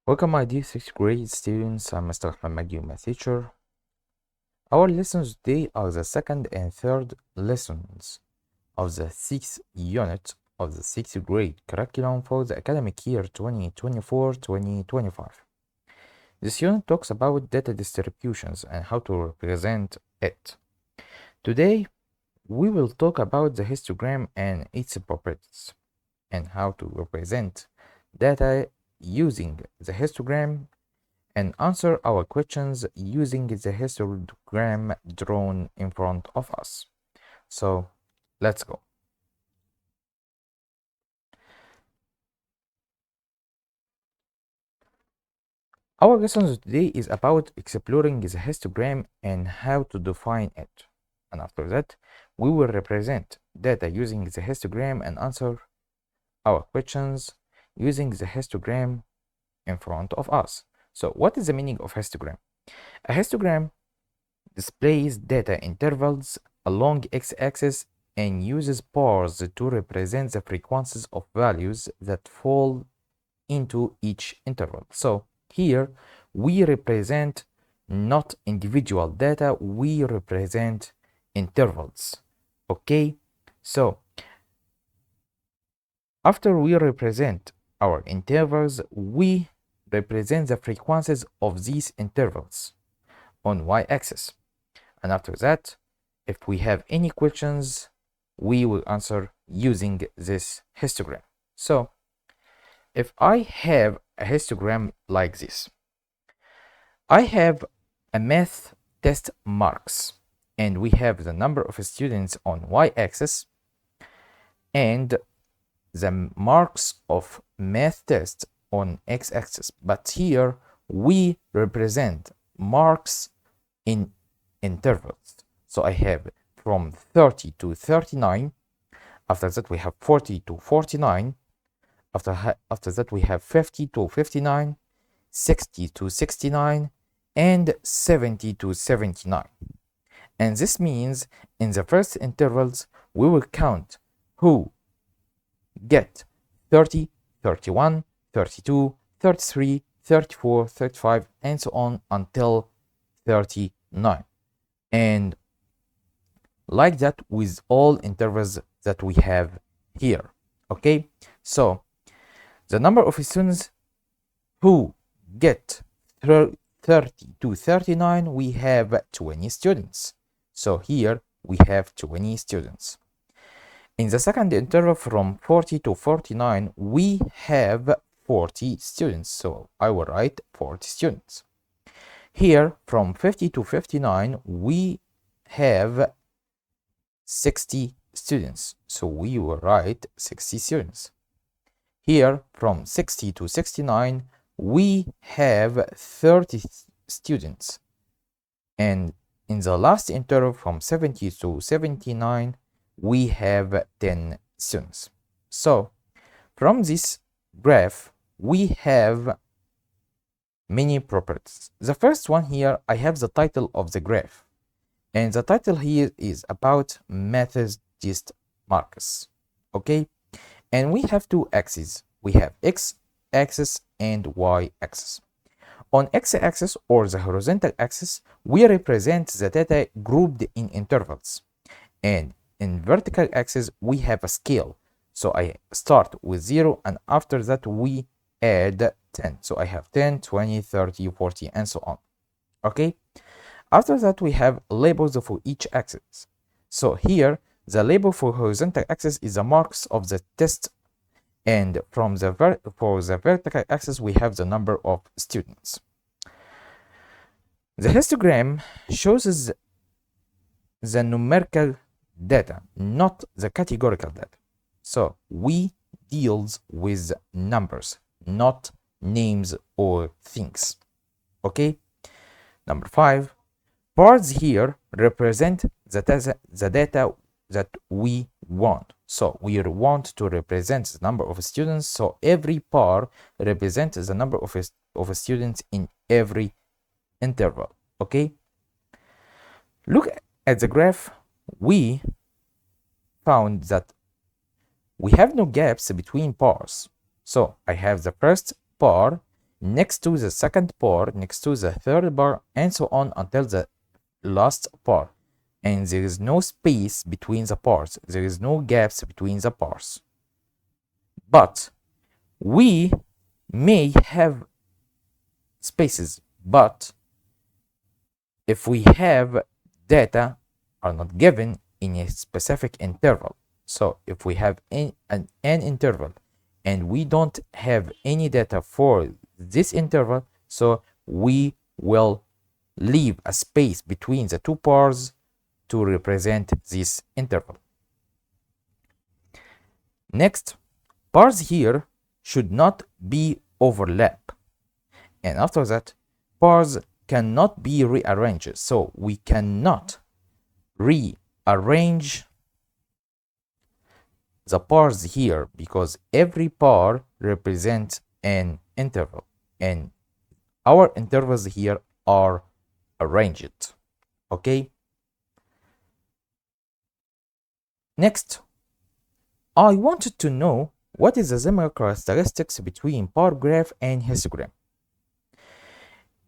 Welcome, my dear 6th grade students. I'm Mr. Ahmed Magdy, my teacher. Our lessons today are the second and third lessons of the 6th unit of the 6th grade curriculum for the academic year 2024-2025. This unit talks about data distributions and how to represent it. Today, we will talk about the histogram and its properties and how to represent data using the histogram and answer our questions using the histogram drawn in front of us. So let's go. Our lesson today is about exploring the histogram and how to define it. And after that, we will represent data using the histogram and answer our questions using the histogram in front of us. So what is the meaning of histogram? A histogram displays data intervals along x-axis and uses bars to represent the frequencies of values that fall into each interval. So here we represent not individual data, we represent intervals. Okay, so after we represent our intervals, we represent the frequencies of these intervals on y-axis. And after that, if we have any questions, we will answer using this histogram. So if I have a histogram like this, I have a math test marks, and we have the number of students on y-axis and the marks of math test on x-axis. But here we represent marks in intervals. So I have from 30 to 39. After that we have 40 to 49. After that we have 50 to 59, 60 to 69, and 70 to 79. And this means in the first intervals we will count who get 30, 31, 32, 33, 34, 35, and so on until 39. And like that with all intervals that we have here. Okay, so the number of students who get 30 to 39, we have 20 students. So here we have 20 students. In the second interval from 40 to 49, we have 40 students. So I will write 40 students. Here from 50 to 59, we have 60 students. So we will write 60 students. Here from 60 to 69, we have 30 students. And in the last interval from 70 to 79, we have 10 students. So from this graph, we have many properties. The first one here, I have the title of the graph. And the title here is about Methodist marks. Okay? And we have two axes. We have x-axis and y-axis. On x-axis or the horizontal axis, we represent the data grouped in intervals. And in vertical axis, we have a scale. So I start with 0, and after that we add 10. So I have 10, 20, 30, 40, and so on. Okay? After that, we have labels for each axis. So here, the label for horizontal axis is the marks of the test, and from the for the vertical axis, we have the number of students. The histogram shows the numerical data, not the categorical data. So we deals with numbers, not names or things. Okay? Number 5. Bars here represent the data that we want. So we want to represent the number of students. So every bar represents the number of students in every interval. Okay? Look at the graph. We found that we have no gaps between bars. So I have the first bar next to the second bar, next to the third bar, and so on until the last bar. And there is no space between the bars. There is no gaps between the bars. But we may have spaces, but if we have data are not given in a specific interval. So if we have an interval and we don't have any data for this interval, so we will leave a space between the two bars to represent this interval. Next, bars here should not be overlap. And after that, bars cannot be rearranged. So we cannot rearrange the bars here because every bar represents an interval and our intervals here are arranged. Okay. Next, I wanted to know what is the similar characteristics between bar graph and histogram.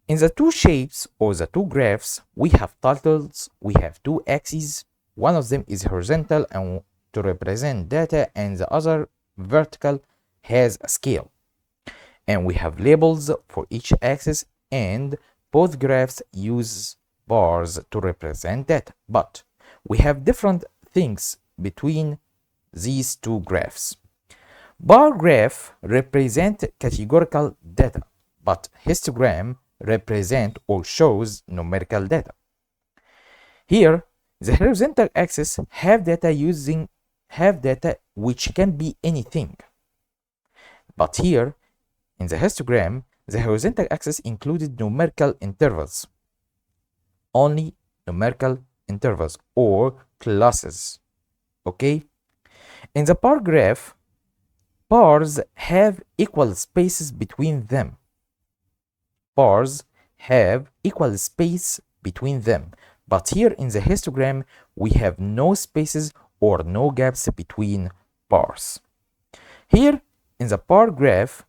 In the two shapes or the two graphs, we have titles, we have two axes. One of them is horizontal and to represent data, and the other vertical has a scale. And we have labels for each axis, and both graphs use bars to represent data. But we have different things between these two graphs. Bar graph represent categorical data, but histogram represent or shows numerical data. Here, the horizontal axis have data which can be anything. But here, in the histogram, the horizontal axis included numerical intervals. Only numerical intervals or classes. Okay? In the bar graph, bars have equal spaces between them. Bars have equal space between them. But here in the histogram, we have no spaces or no gaps between bars. Here in the bar graph,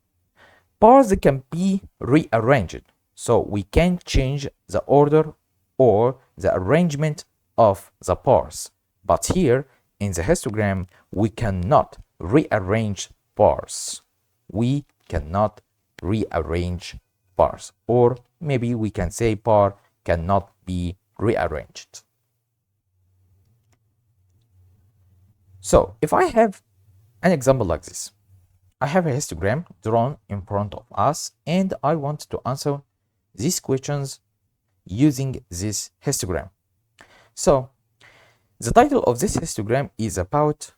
bars can be rearranged. So we can change the order or the arrangement of the bars. But here in the histogram, we cannot rearrange bars. We cannot rearrange bars. Or maybe we can say bar cannot be rearranged. So if I have an example like this, I have a histogram drawn in front of us and I want to answer these questions using this histogram. So the title of this histogram is about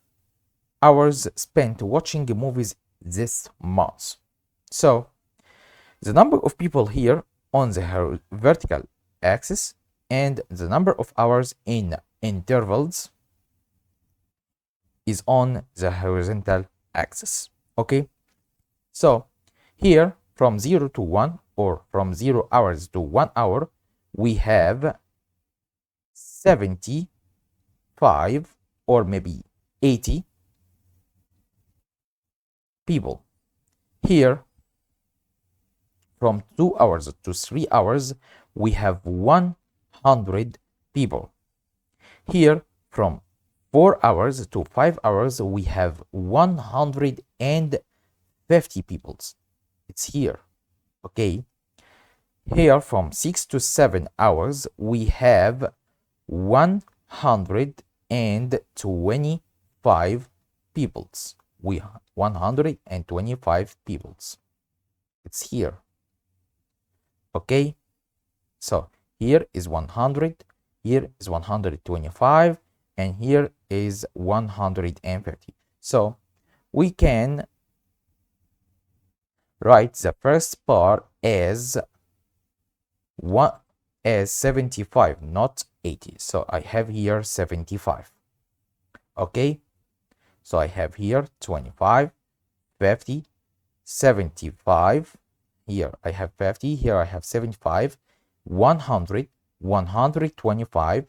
hours spent watching movies this month. So the number of people here on the vertical axis and the number of hours in intervals is on the horizontal axis. Okay, so here from 0 to 1 or from 0 hours to 1 hour, we have 75 or maybe 80 people. Here from 2 hours to 3 hours, we have 100 people. Here from 4 hours to 5 hours, we have 150 people. It's here. Okay. Here from 6 to 7 hours, we have 125 people. 125 people. It's here. Okay. So here is 100, here is 125, and here is 150. So we can write the first bar as 75, not 80. So I have here 75. Okay. So I have here 25, 50, 75. Here I have 50, here I have 75, 100, 125,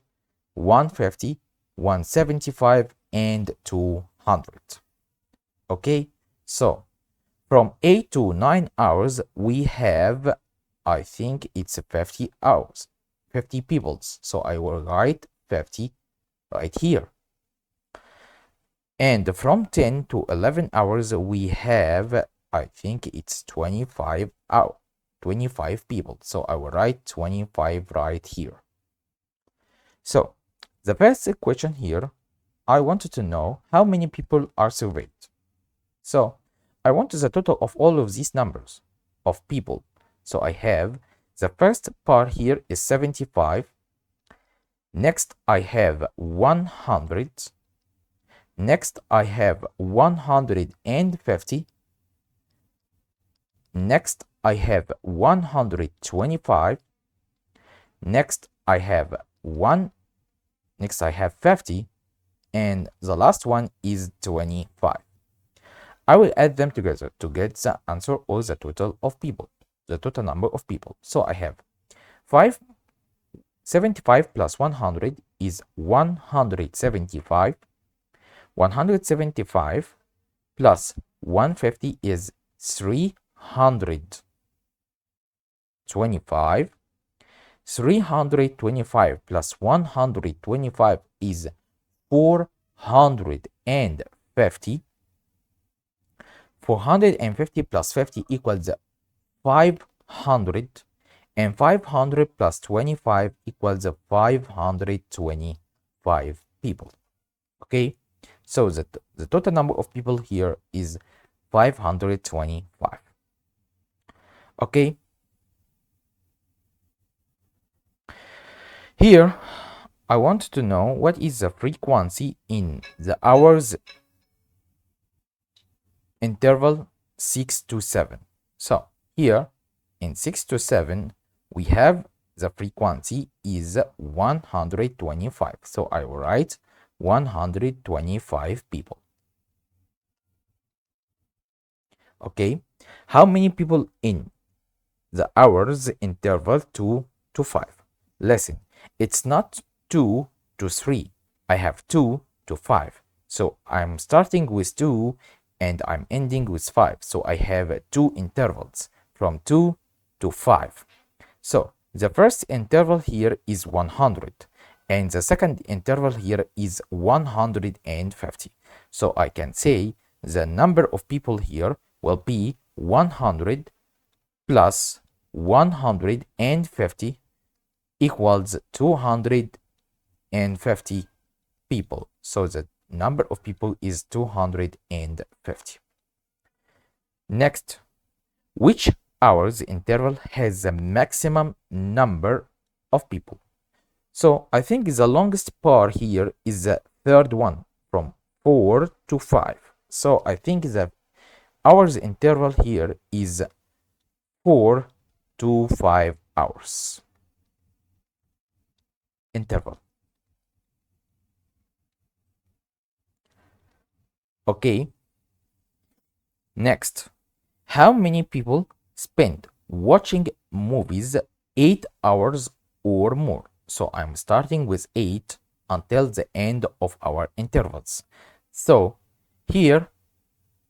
150, 175, and 200. Okay, so From 8 to 9 hours, we have, I think it's 50 hours, 50 peoples. So I will write 50 right here. And from 10 to 11 hours, we have, I think it's 25 hours, 25 people. So I will write 25 right here. So the first question here, I wanted to know how many people are surveyed. So I want the total of all of these numbers of people. So I have the first part here is 75. Next I have 100. Next I have 150. Next I have 125. Next I have 50. And the last one is 25. I will add them together to get the answer or the total of people, the total number of people. So I have 75 plus 100 is 175. 175 plus 150 is 325. 325 plus 125 is 450. 450 plus 50 equals 500. And 500 plus 25 equals 525 people. Okay, so the total number of people here is 525. Okay, here I want to know what is the frequency in the hours interval 6 to 7. So here in 6 to 7 we have the frequency is 125. So I will write 125 people. Okay, how many people in the hours interval 2 to 5? Listen, it's not 2 to 3. I have 2 to 5. So I'm starting with 2 and I'm ending with 5. So I have 2 intervals from 2 to 5. So the first interval here is 100 and the second interval here is 150. So I can say the number of people here will be 100 plus 150 equals 250 people. So the number of people is 250. Next, which hours interval has the maximum number of people? So I think the longest part here is the third one from 4 to 5. So I think the hours interval here is 4 to 5 hours interval. Okay, next, how many people spend watching movies 8 hours or more? So I'm starting with 8 until the end of our intervals. So here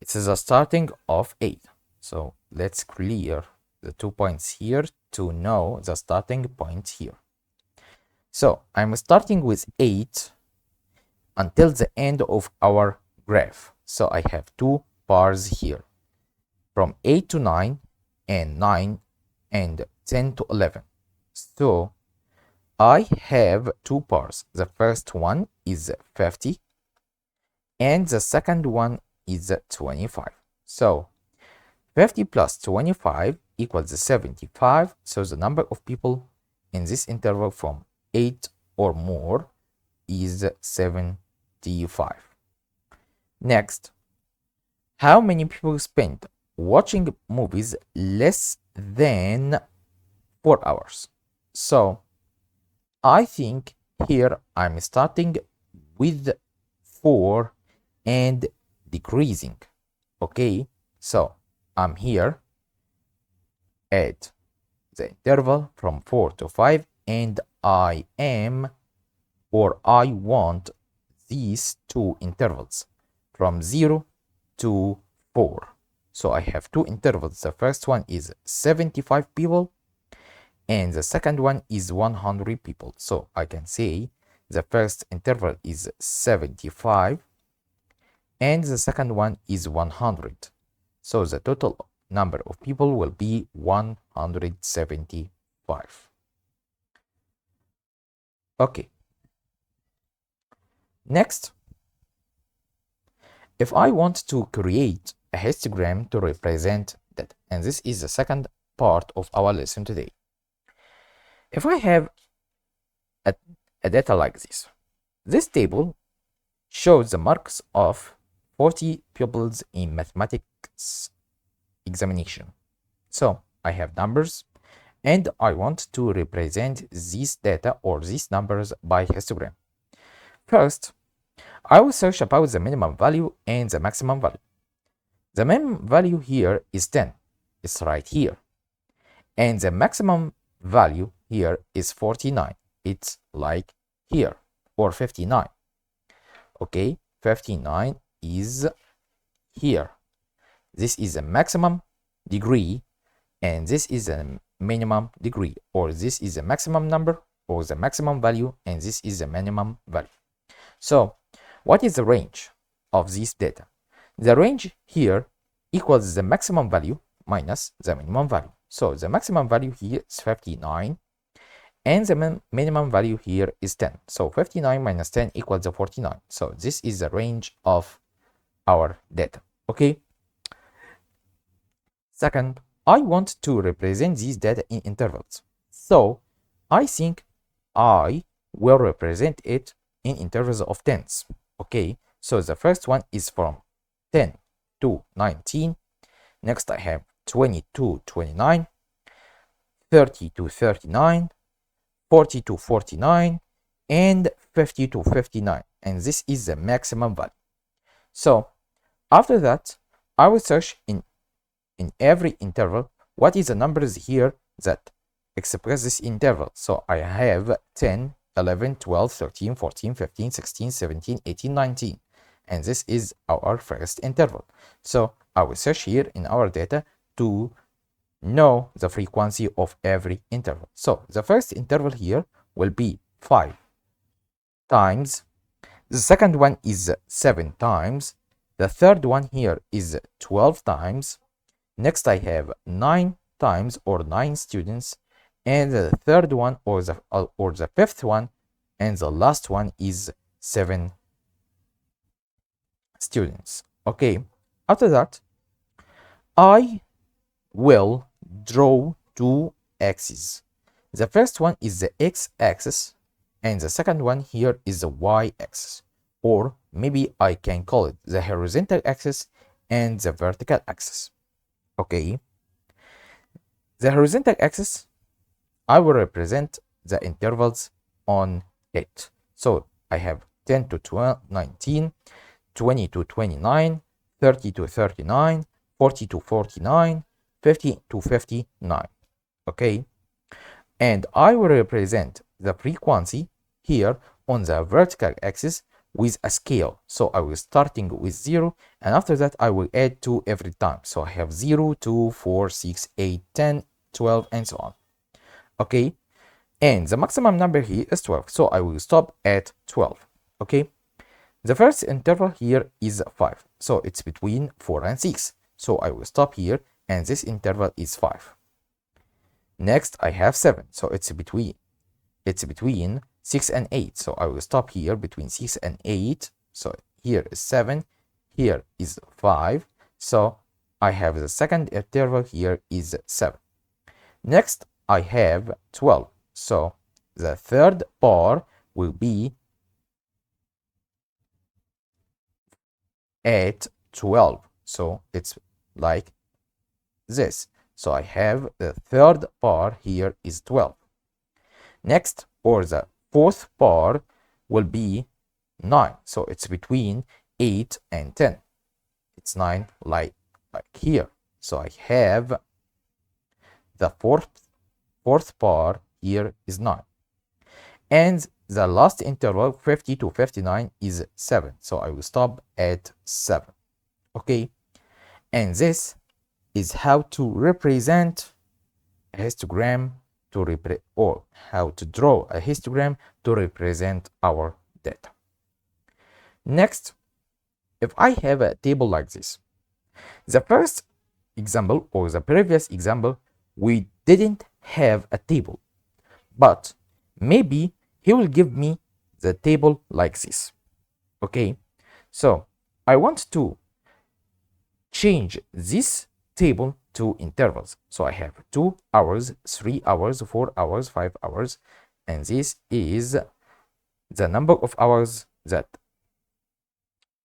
it is a starting of 8. So let's clear the 2 points here to know the starting point here. So I'm starting with 8 until the end of our graph. So I have 2 bars here from 8 to 9 and 9 and 10 to 11. So I have 2 bars. The first one is 50 and the second one is 25. So 50 plus 25 equals 75. So the number of people in this interval from 8 or more is 75. Next, how many people spend watching movies less than 4 hours? So I think here I'm starting with 4 and decreasing. Okay, so I'm here at the interval from 4 to 5 and I want these two intervals from 0 to 4. So I have two intervals. The first one is 75 people and the second one is 100 people. So I can say the first interval is 75 and the second one is 100. So the total number of people will be 175. Okay. Next, if I want to create a histogram to represent that, and this is the second part of our lesson today. If I have a data like this table shows the marks of 40 pupils in mathematics examination. So I have numbers and I want to represent these data or these numbers by histogram. First, I will search about the minimum value and the maximum value. The minimum value here is 10. It's right here. And the maximum value here is 49. It's like here, or 59. Okay, 59 is here. This is a maximum degree and this is a minimum degree, or this is a maximum number or the maximum value and this is the minimum value. So what is the range of this data? The range here equals the maximum value minus the minimum value. So the maximum value here is 59 and the minimum value here is 10. So 59 minus 10 equals 49. So this is the range of our data. Okay. Second, I want to represent these data in intervals. So I think I will represent it in intervals of tens. Okay. So the first one is from 10 to 19. Next I have 20 to 29, 30 to 39, 40 to 49, and 50 to 59. And this is the maximum value. So after that, I will search in every interval what is the numbers here that express this interval. So I have 10, 11, 12, 13, 14, 15, 16, 17, 18, 19. And this is our first interval. So I will search here in our data to know the frequency of every interval. So the first interval here will be 5 times. The second one is 7 times. The third one here is 12 times. Next I have 9 times, or 9 students. And the third one or the fifth one and the last one is 7 students. Okay, after that I will draw two axes. The first one is the x-axis and the second one here is the y-axis, or maybe I can call it the horizontal axis and the vertical axis. Okay, the horizontal axis, I will represent the intervals on it. So I have 10 to 19, 20 to 29, 30 to 39, 40 to 49, 50 to 59. Okay, and I will represent the frequency here on the vertical axis with a scale. So I will starting with 0 and after that I will add 2 every time. So I have 0, 2, 4, 6, 8, 10, 12 and so on. Okay, and the maximum number here is 12. So I will stop at 12. Okay, the first interval here is 5. So it's between 4 and 6. So I will stop here and this interval is 5. Next I have 7. So it's between 6 and 8. So I will stop here between 6 and 8. So here is 7. Here is 5. So I have the second interval here is 7. Next I have 12. So the third bar will be at 12. So it's like this. So I have the third bar here is 12. Next, or the fourth bar will be 9. So it's between 8 and 10. It's 9 like here. So I have the fourth bar here is 9. And the last interval 50 to 59 is 7. So I will stop at 7. Okay, and this is how to represent a histogram or how to draw a histogram to represent our data. Next, if I have a table like this, the first example or the previous example, we didn't have a table, but maybe he will give me the table like this. Okay, so I want to change this table to intervals. So I have 2 hours, 3 hours, 4 hours, 5 hours, and this is the number of hours that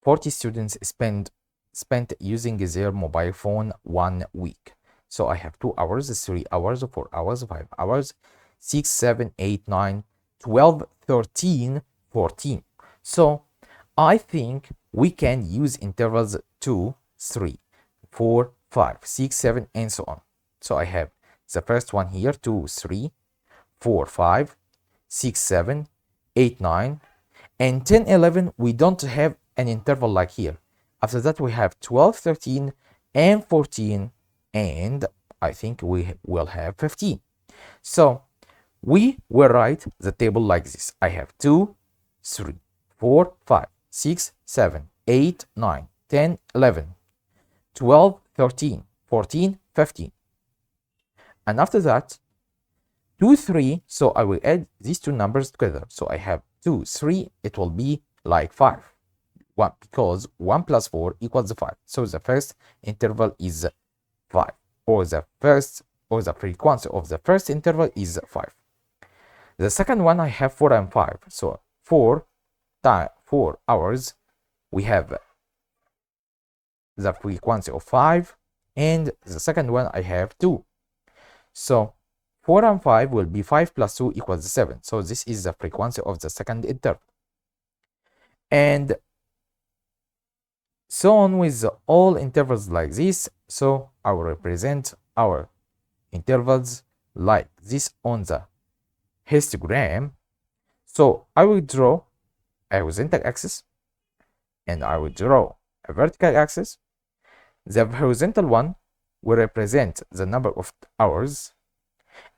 40 students spent using their mobile phone 1 week. So I have 2 hours, 3 hours, 4 hours, 5 hours, 6, 7, 8, 9, 12, 13, 14. So I think we can use intervals 2, 3, 4, 5, 6, 7, and so on. So I have the first one here, 2, 3, 4, 5, 6, 7, 8, 9, and 10, 11, we don't have an interval like here. After that, we have 12, 13, and 14, and I think we will have 15. So we will write the table like this. I have 2, 3, 4, 5, 6, 7, 8, 9, 10, 11, 12, 13, 14, 15. And after that, 2, 3, so I will add these two numbers together. So I have 2, 3, it will be like 5. 1, because 1 plus 4 equals 5. So the first interval is 5, or the frequency of the first interval is 5. The second one I have 4 and 5. So 4 hours, we have the frequency of 5, and the second one I have 2. So 4 and 5 will be 5 plus 2 equals 7. So this is the frequency of the second interval. And so on with all intervals like this. So I will represent our intervals like this on the histogram. So I will draw a horizontal axis and I will draw a vertical axis. The horizontal one will represent the number of hours,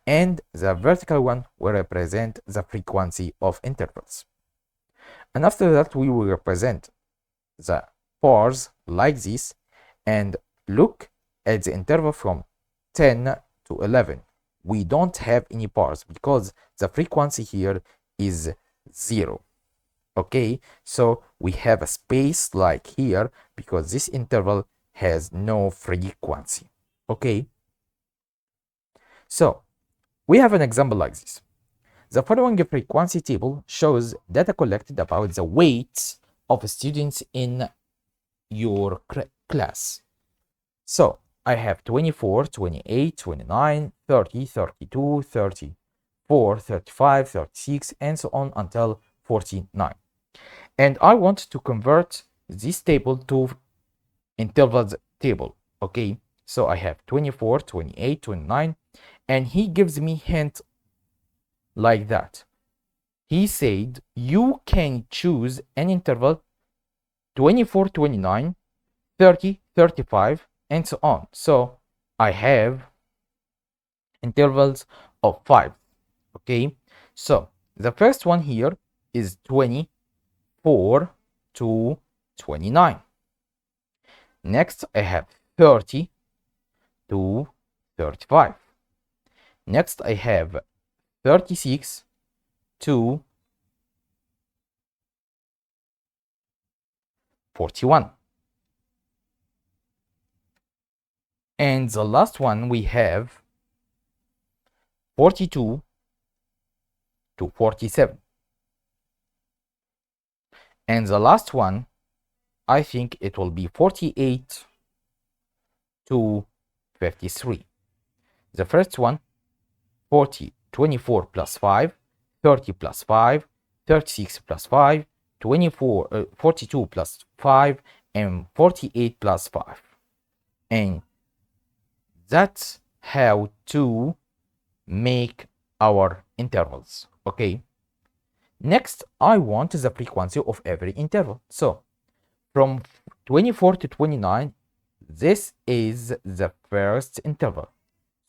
and the vertical one will represent the frequency of intervals. And after that, we will represent the bars like this, and look at the interval from 10 to 11. We don't have any bars because the frequency here is 0. Okay, so we have a space like here because this interval has no frequency. Okay, so we have an example like this. The following frequency table shows data collected about the weights of students in your class. So I have 24, 28, 29, 30, 32, 34, 35, 36, and so on until 49. And I want to convert this table to intervals table. Okay, so I have 24, 28, 29, and he gives me hint like that. He said you can choose an interval 24, 29, 30, 35, and so on. So I have intervals of 5. Okay, so the first one here is 24 to 29. Next, I have 30 to 35. Next, I have 36 to 41. And the last one we have 42 to 47. And the last one, I think it will be 48 to 53. The first one, 24 plus 5, 30 plus 5, 36 plus 5, 42 plus 5, and 48 plus 5. And that's how to make our intervals. Okay, next I want the frequency of every interval. So from 24 to 29, this is the first interval.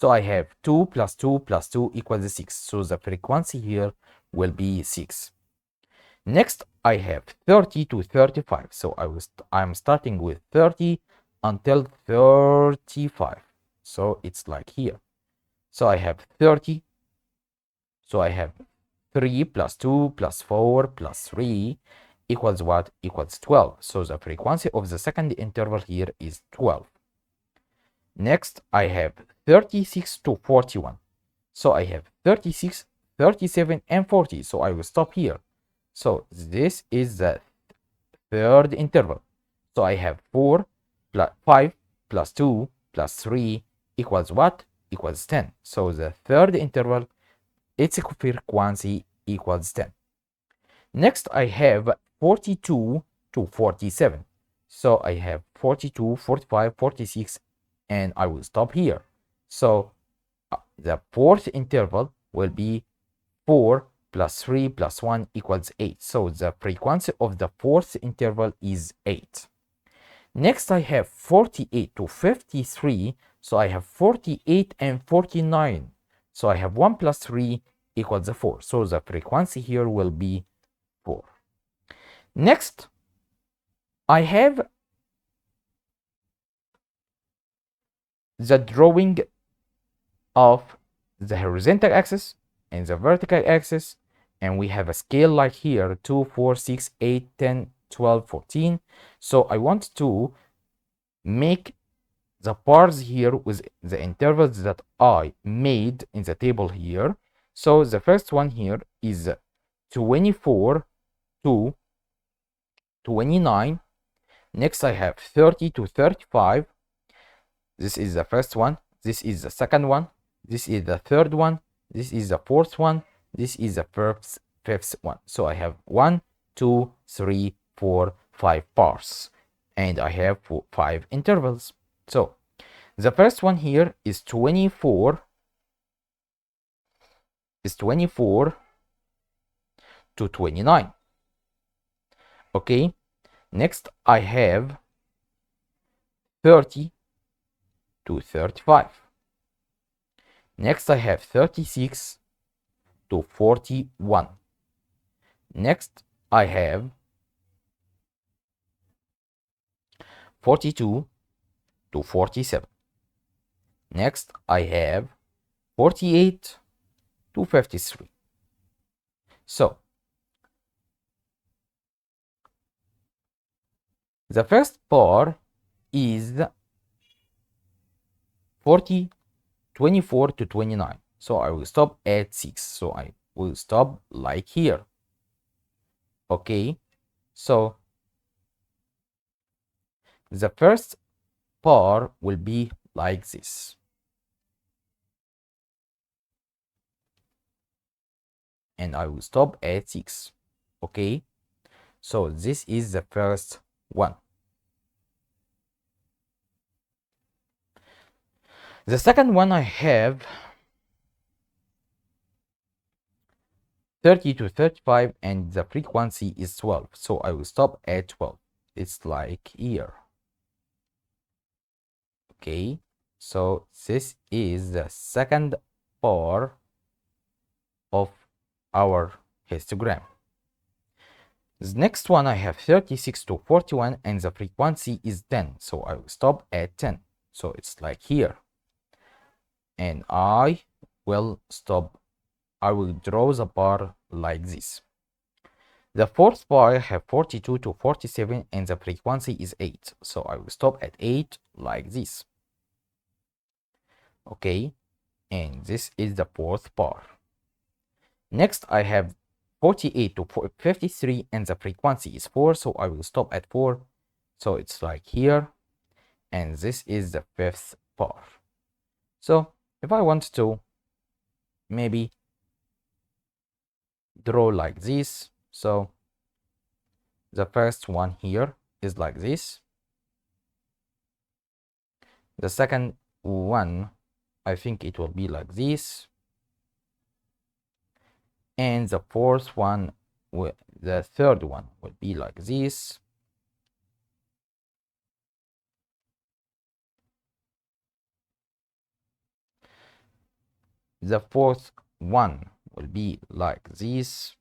So I have 2 plus 2 plus 2 equals 6. So the frequency here will be 6. Next, I have 30 to 35. So I'm starting with 30 until 35. So it's like here. So I have 30. So I have 3 plus 2 plus 4 plus 3 equals what? Equals 12. So the frequency of the second interval here is 12. Next, I have 36 to 41. So I have 36, 37, and 40. So I will stop here. So this is the third interval. So I have 4 plus 5 plus 2 plus 3 equals what? Equals 10. So the third interval, its frequency equals 10. Next, I have 42 to 47. So I have 42, 45, 46, and I will stop here. So the fourth interval will be 4 plus 3 plus 1 equals 8. So the frequency of the fourth interval is 8. Next, I have 48 to 53. So I have 48 and 49. So I have 1 plus 3 equals 4. So the frequency here will be 4. Next, I have the drawing of the horizontal axis and the vertical axis, and we have a scale like here 2, 4, 6, 8, 10, 12, 14. So I want to make the bars here with the intervals that I made in the table here. So the first one here is 24 to 29. Next, I have 30 to 35. This is the first one. This is the second one. This is the third one. This is the fourth one. This is the fifth one. So I have 1, 2, 3, 4, 5 bars. And I have 5 intervals. So the first one here is 24. Is 24 to 29. Okay. Next, I have 30 to 35. Next, I have 36 to 41. Next, I have 42 to 47. Next, I have 48 to 53. So, the first bar is 24 to 29. So I will stop at 6. So I will stop like here. Okay. So the first bar will be like this. And I will stop at 6. Okay. So this is the first one. The second one I have 30 to 35 and the frequency is 12. So I will stop at 12. It's like here. Okay. So this is the second bar of our histogram. The next one I have 36 to 41 and the frequency is 10. So I will stop at 10. So it's like here. And I will stop. I will draw the bar like this. The fourth bar I have 42 to 47 and the frequency is 8. So I will stop at 8 like this. Okay. And this is the fourth bar. Next, I have 48 to 53 and the frequency is 4. So I will stop at 4. So it's like here. And this is the fifth bar. So if I want to maybe draw like this, so the first one here is like this. The second one, I think it will be like this. And the fourth one, the third one will be like this. The fourth one will be like this.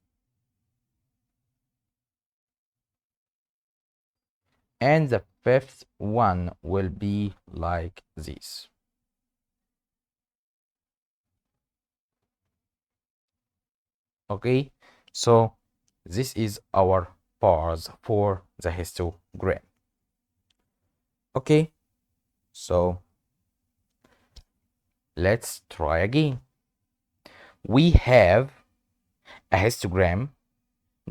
And the fifth one will be like this. Okay, so this is our bars for the histogram. Okay, so let's try again. We have a histogram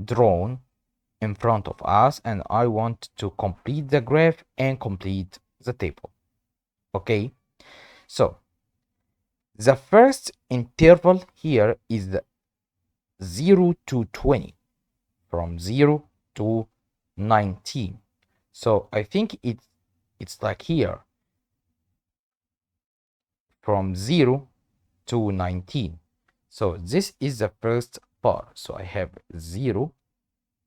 drawn in front of us, and I want to complete the graph and complete the table. Okay, so the first interval here is the 0 to 20, from 0 to 19. So I think it's like here, from 0 to 19. So this is the first bar. So I have 0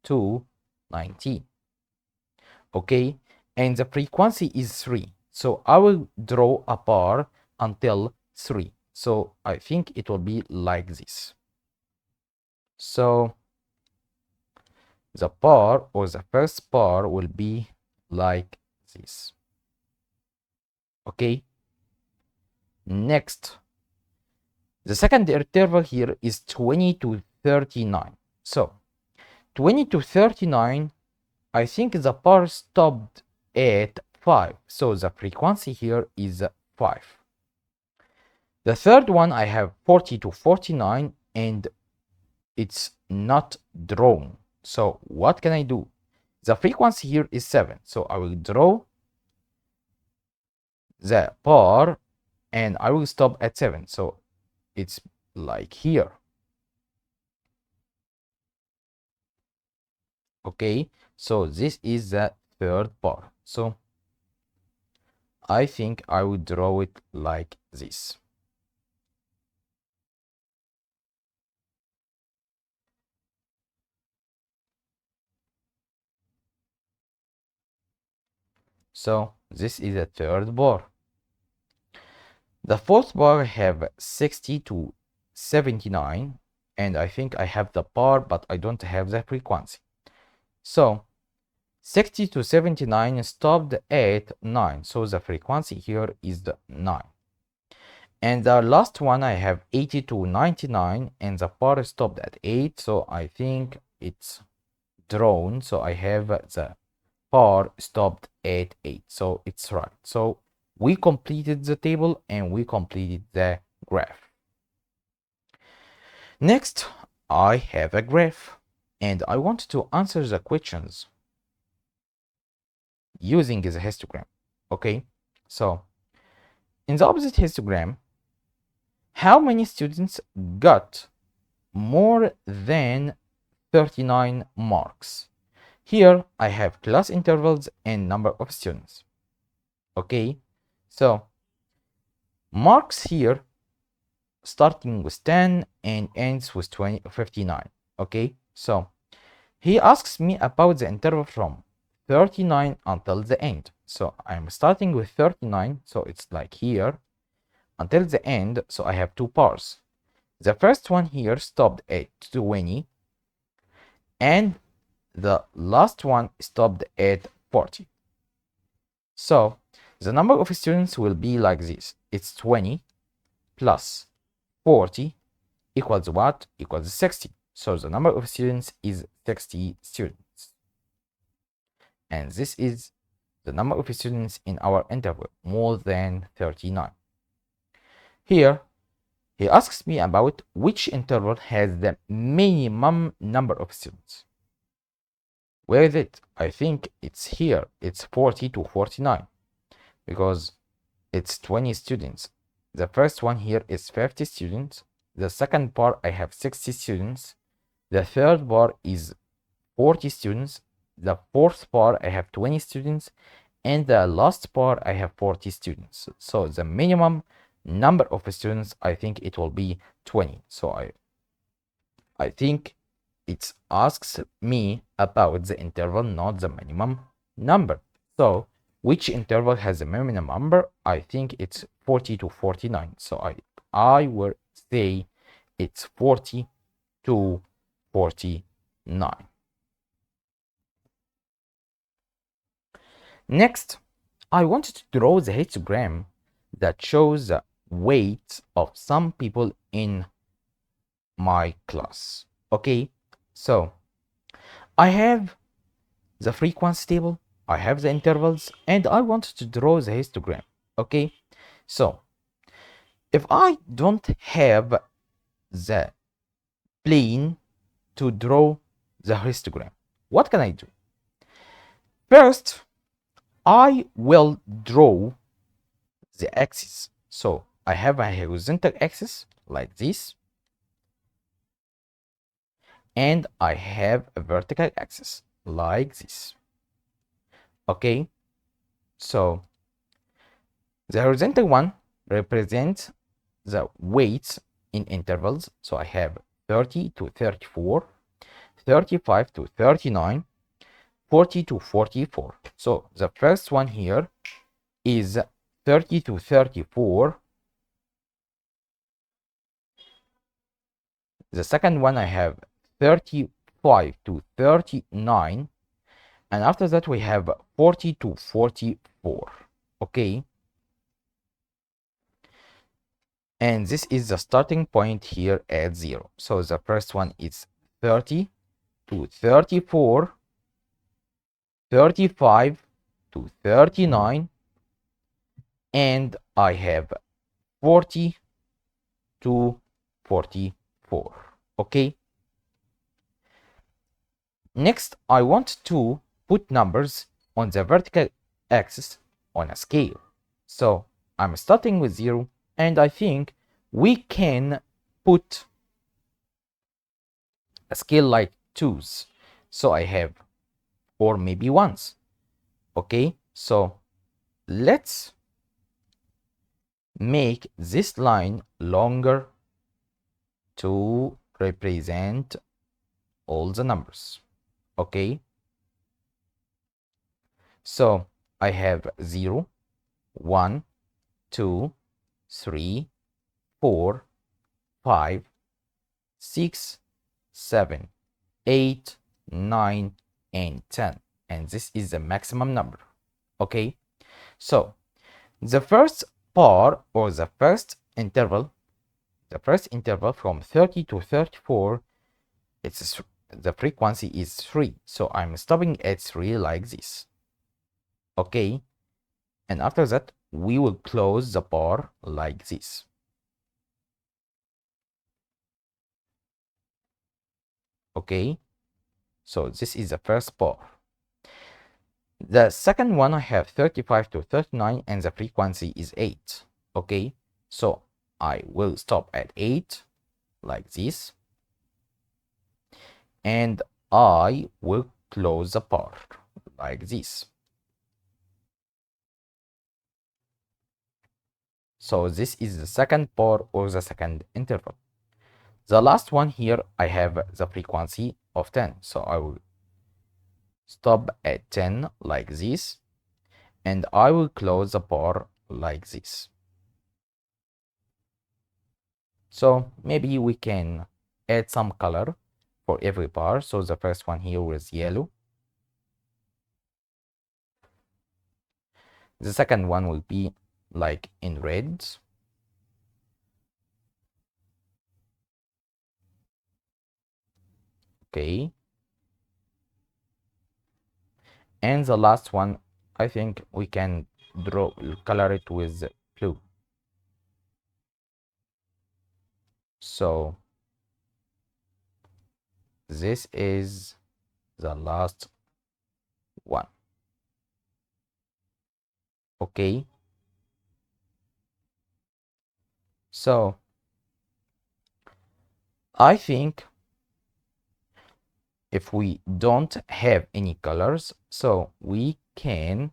to 19. Okay, and the frequency is 3. So I will draw a bar until 3. So I think it will be like this. So the bar, or the first bar, will be like this. Okay, next, the second interval here is 20 to 39. So 20 to 39, I think the bar stopped at 5. So the frequency here is 5. The third one, I have 40 to 49, and it's not drawn. So what can I do? The frequency here is 7. So I will draw the bar and I will stop at 7. So it's like here. Okay, so this is the third bar. So I think I will draw it like this. So this is the third bar. The fourth bar I have 60 to 79, and I think I have the bar, but I don't have the frequency. So 60 to 79 stopped at 9, so the frequency here is the 9. And the last one, I have 80 to 99, and the bar stopped at 8, so I think it's drawn. So I have the bar stopped at 8, so it's right. So we completed the table and we completed the graph. Next, I have a graph, and I want to answer the questions using the histogram. Okay, so in the opposite histogram, how many students got more than 39 marks? Here I have class intervals and number of students. Okay, so marks here starting with 10 and ends with 59. Okay, so he asks me about the interval from 39 until the end. So I'm starting with 39, so it's like here, until the end. So I have two bars. The first one here stopped at 20, and the last one stopped at 40. So the number of students will be like this. It's 20 plus 40 equals what? Equals 60. So the number of students is 60 students. And this is the number of students in our interval, more than 39. Here, he asks me about which interval has the minimum number of students. Where is it? I think it's here. It's 40 to 49, because it's 20 students. The first one here is 50 students. The second bar, I have 60 students. The third bar is 40 students. The fourth bar, I have 20 students. And the last bar, I have 40 students. So the minimum number of students, I think it will be 20. So I think it asks me about the interval, not the minimum number. So which interval has the minimum number? I think it's 40 to 49. So I will say it's 40 to 49. Next, I wanted to draw the histogram that shows the weight of some people in my class. Okay, so I have the frequency table, I have the intervals, and I wanted to draw the histogram. Okay, so if I don't have the plane to draw the histogram, what can I do? First, I will draw the axis. So I have a horizontal axis like this, and I have a vertical axis like this. Okay, so the horizontal one represents the weights in intervals. So I have 30 to 34, 35 to 39, 40 to 44. So the first one here is 30 to 34. The second one I have 35 to 39. And after that we have 40 to 44. Okay. And this is the starting point here at 0. So the first one is 30 to 34, 35 to 39, and I have 40 to 44. Okay. Next, I want to put numbers on the vertical axis on a scale. So I'm starting with 0, and I think we can put a scale like 2s. So I have, or maybe 1s. Okay, so let's make this line longer to represent all the numbers. Okay, so I have 0, 1, 2, 3, 4, 5, 6, 7, 8, 9, and 10. And this is the maximum number. Okay, so the first bar, or the first interval from 30 to 34, the frequency is 3. So I'm stopping at 3 like this. Okay, and after that we will close the bar like this. Okay, so this is the first bar. The second one I have 35 to 39, and the frequency is 8. Okay, so I will stop at 8 like this, and I will close the bar like this. So this is the second bar, or the second interval. The last one here, I have the frequency of 10. So I will stop at 10 like this, and I will close the bar like this. So maybe we can add some color for every bar. So the first one here is yellow. The second one will be like in red. Okay. And the last one, I think we can color it with blue. So this is the last one. Okay. So I think if we don't have any colors, so we can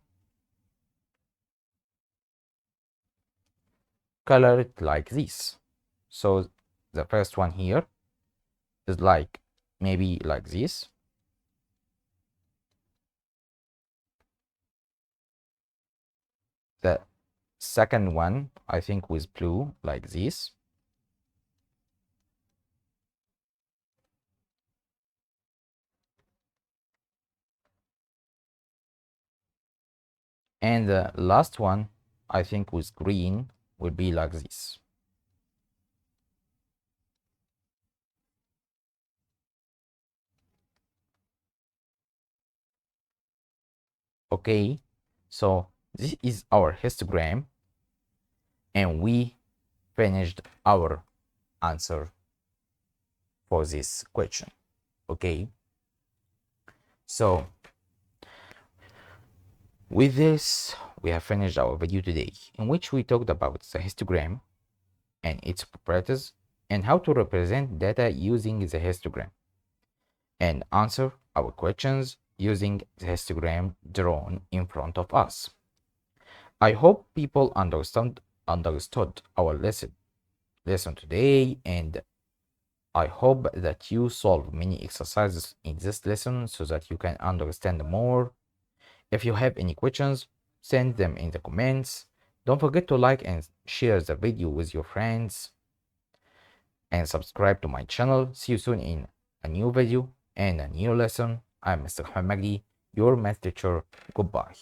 color it like this. So the first one here is like maybe like this. The second one, I think, with blue like this. And the last one, I think with green, will be like this. Okay, so this is our histogram, and we finished our answer for this question. Okay, so with this, we have finished our video today, in which we talked about the histogram and its properties and how to represent data using the histogram and answer our questions using the histogram drawn in front of us. I hope people understood our lesson today, and I hope that you solve many exercises in this lesson so that you can understand more. If you have any questions, send them in the comments. Don't forget to like and share the video with your friends and subscribe to my channel. See you soon in a new video and a new lesson. I'm Mr. Ahmed Magdy, your math teacher. Goodbye.